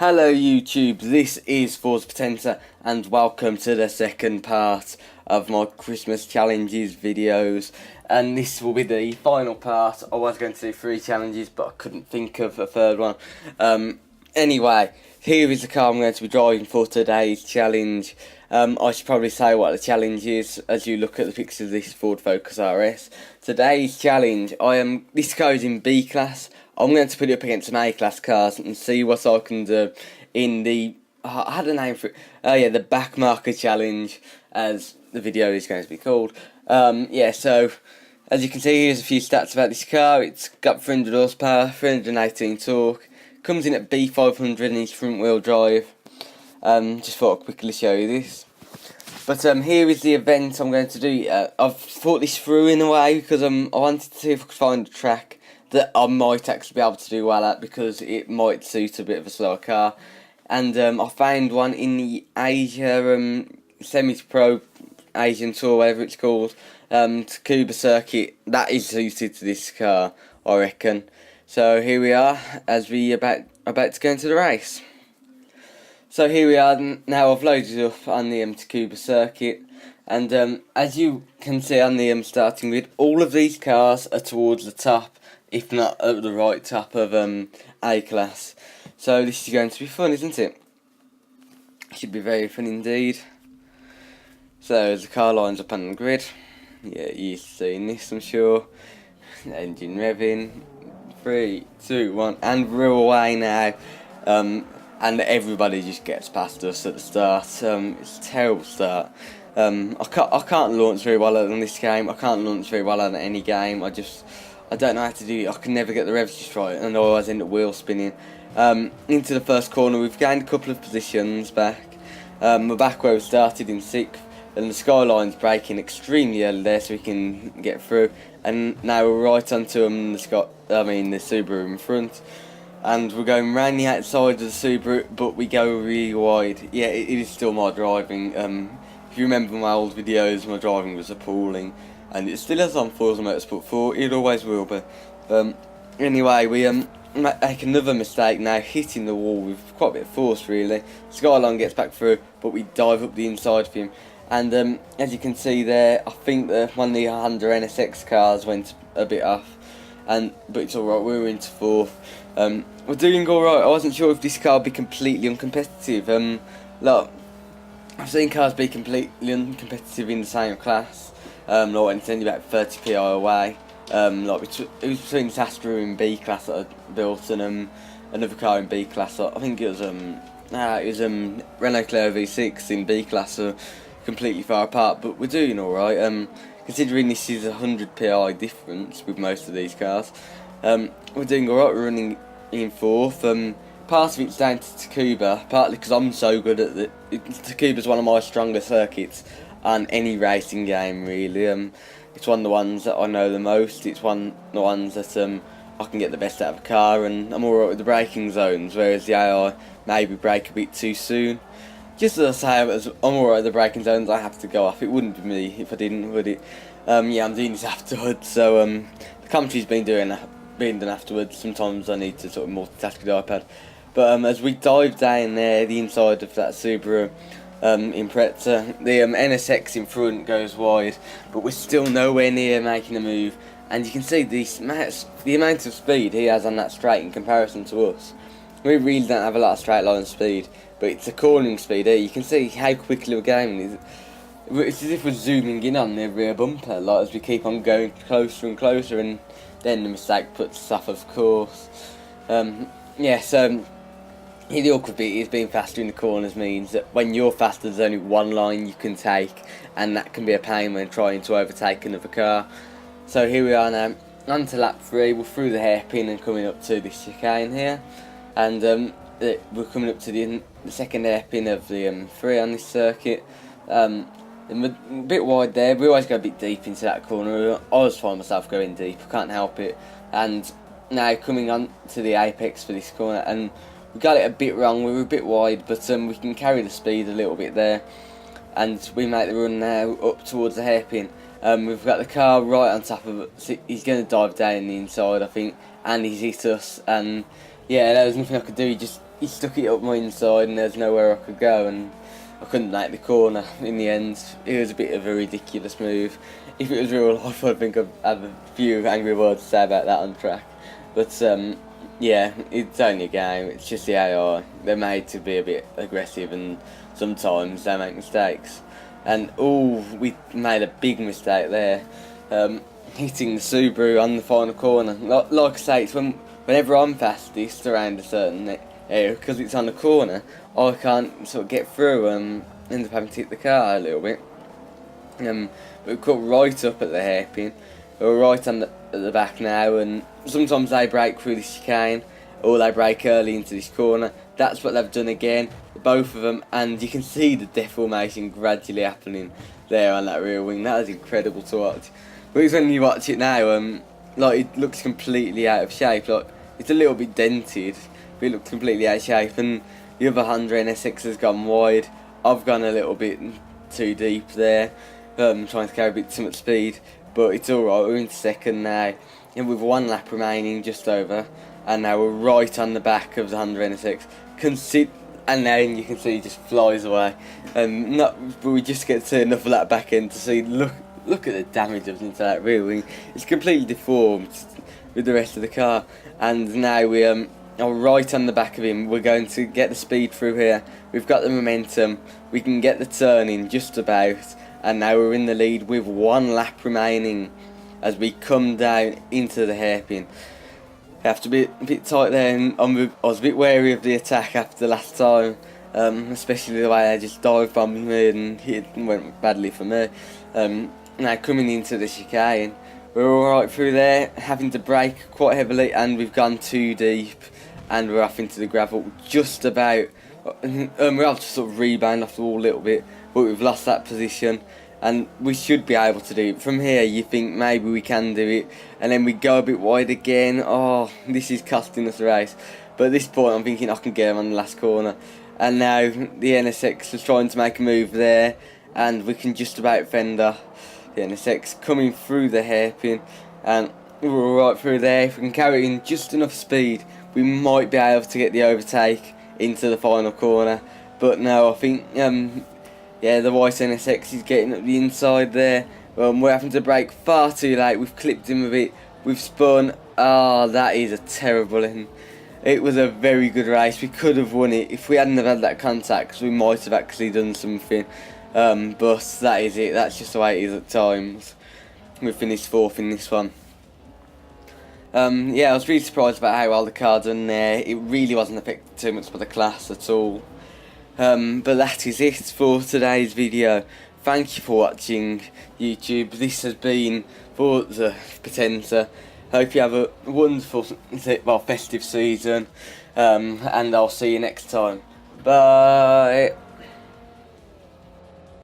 Hello YouTube, this is Forza Motorsport and welcome to the second part of my Christmas challenges videos, and this will be the final part. I was going to do 3 challenges but I couldn't think of a third one. Anyway, here is the car I'm going to be driving for today's challenge. I should probably say what the challenge is as you look at the pictures of this Ford Focus RS. Today's challenge, this car is in B class. I'm going to put it up against some A-class cars and see what I can do in the... I had a name for it. The Backmarker challenge, as the video is going to be called. So, as you can see, here's a few stats about this car. It's got 300 horsepower, 318 torque. Comes in at B500 and is front-wheel drive. Just thought I'd quickly show you this. But here is the event I'm going to do. I've thought this through in a way because I wanted to see if I could find a track that I might actually be able to do well at, because it might suit a bit of a slower car. And I found one in the Asia Semi-Pro Asian Tour, whatever it's called, Tsukuba circuit. That is suited to this car, I reckon. So here we are, as we about to go into the race. So here we are now. I've loaded up on the Tsukuba circuit, and as you can see on the starting grid, all of these cars are towards the top, if not at the right top of A-class. So this is going to be fun, isn't it? Should be very fun indeed. So as the car lines up on the grid, yeah, you've seen this, I'm sure. Engine revving, 3, 2, 1, and we're away now. And everybody just gets past us at the start. It's a terrible start. I can't launch very well on this game. I can't launch very well on any game. I don't know how to do it. I can never get the revs just right, and I always end up wheel spinning. Into the first corner, we've gained a couple of positions back. We're back where we started in 6th, and the Skyline's braking extremely early there so we can get through. And now we're right onto the Subaru in front, and we're going round the outside of the Subaru, but we go really wide. Yeah, it is still my driving. If you remember my old videos, my driving was appalling. And it still is on Forza Motorsport 4, it always will be. Anyway, we make another mistake now, hitting the wall with quite a bit of force really. Skyline gets back through, but we dive up the inside of him. And as you can see there, I think that one of the Honda NSX cars went a bit off. But it's alright, we were into 4th. We're doing alright. I wasn't sure if this car would be completely uncompetitive. Look, I've seen cars be completely uncompetitive in the same class. Like it's only about 30 pi away. It was between this Astra in B class that I built and another car in B class. I think it was Renault Clio V6 in B class, so completely far apart. But we're doing all right. Considering this is 100 pi difference with most of these cars, we're doing all right. We're running in 4th. Part of it's down to Tsukuba, partly because I'm so good at it. Tsukuba's one of my stronger circuits on any racing game really. It's one of the ones that I know the most. It's one of the ones that I can get the best out of a car, and I'm alright with the braking zones, whereas the AI maybe brake a bit too soon. Just as I say, I'm alright with the braking zones, I have to go off. It wouldn't be me if I didn't, would it? I'm doing this afterwards, so the commentary's being done afterwards. Sometimes I need to sort of multitask with the iPad. But as we dive down there, the inside of that Subaru Impreza, the NSX in front goes wide, but we're still nowhere near making a move. And you can see the amount of speed he has on that straight in comparison to us. We really don't have a lot of straight line speed, but it's a cornering speed here. You can see how quickly we're going. It's as if we're zooming in on the rear bumper, like as we keep on going closer and closer, and then the mistake puts us off, of course. The awkward bit is being faster in the corners means that when you're faster, there's only one line you can take, and that can be a pain when trying to overtake another car. So here we are now, on to lap 3. We're through the hairpin and coming up to this chicane here, and we're coming up to the second hairpin of the 3 on this circuit. And we're a bit wide there. We always go a bit deep into that corner. I always find myself going deep, I can't help it. And now coming on to the apex for this corner, and we got it a bit wrong. We were a bit wide, but we can carry the speed a little bit there, and we make the run now up towards the hairpin. We've got the car right on top of it. He's going to dive down the inside, I think, and he's hit us. And yeah, there was nothing I could do. He just he stuck it up my inside and there's nowhere I could go, and I couldn't make the corner in the end. It was a bit of a ridiculous move. If it was real life, I think I'd have a few angry words to say about that on track. But yeah, it's only a game. It's just the AI. They're made to be a bit aggressive, and sometimes they make mistakes. And we made a big mistake there, hitting the Subaru on the final corner. Like I say, it's whenever I'm fastest around a certain area, because it's on the corner, I can't sort of get through and end up having to hit the car a little bit. But we cut right up at the hairpin. We're right at the back now, and sometimes they break through the chicane, or they break early into this corner. That's what they've done again, both of them, and you can see the deformation gradually happening there on that rear wing. That was incredible to watch. But when you watch it now, like, it looks completely out of shape. Like, it's a little bit dented, but it looks completely out of shape. And the other Honda NSX has gone wide. I've gone a little bit too deep there, trying to carry a bit too much speed. But it's alright, we're in second now, and with 1 lap remaining, just over, and now we're right on the back of the Honda NSX. And then you can see it just flies away, and but we just get to enough of that back end to see. Look at the damage of into that rear wing. It's completely deformed with the rest of the car, and now we are right on the back of him. We're going to get the speed through here. We've got the momentum. We can get the turn in just about. And now we're in the lead with 1 lap remaining as we come down into the hairpin. I have to be a bit tight there, and I was a bit wary of the attack after the last time, especially the way they just dived bombed me and it went badly for me. Now coming into the chicane, we're alright through there, having to brake quite heavily, and we've gone too deep, and we're off into the gravel just about. We're able to sort of rebound off the wall a little bit, but we've lost that position, and we should be able to do it. From here you think maybe we can do it, and then we go a bit wide again. Oh, this is costing us the race. But at this point I'm thinking I can get him on the last corner, and now the NSX is trying to make a move there, and we can just about fend off the NSX coming through the hairpin, and we're alright through there. If we can carry in just enough speed, we might be able to get the overtake into the final corner. But no, I think yeah, the white NSX is getting up the inside there. We're having to brake far too late. We've clipped him a bit. We've spun. That is a terrible end. It was a very good race. We could have won it if we hadn't have had that contact, 'cause we might have actually done something. But that is it. That's just the way it is at times. We finished 4th in this one. Yeah, I was really surprised about how well the car done there. It really wasn't affected too much by the class at all. But that is it for today's video. Thank you for watching, YouTube. This has been Forza Potenza. Hope you have a wonderful, festive season, and I'll see you next time. Bye.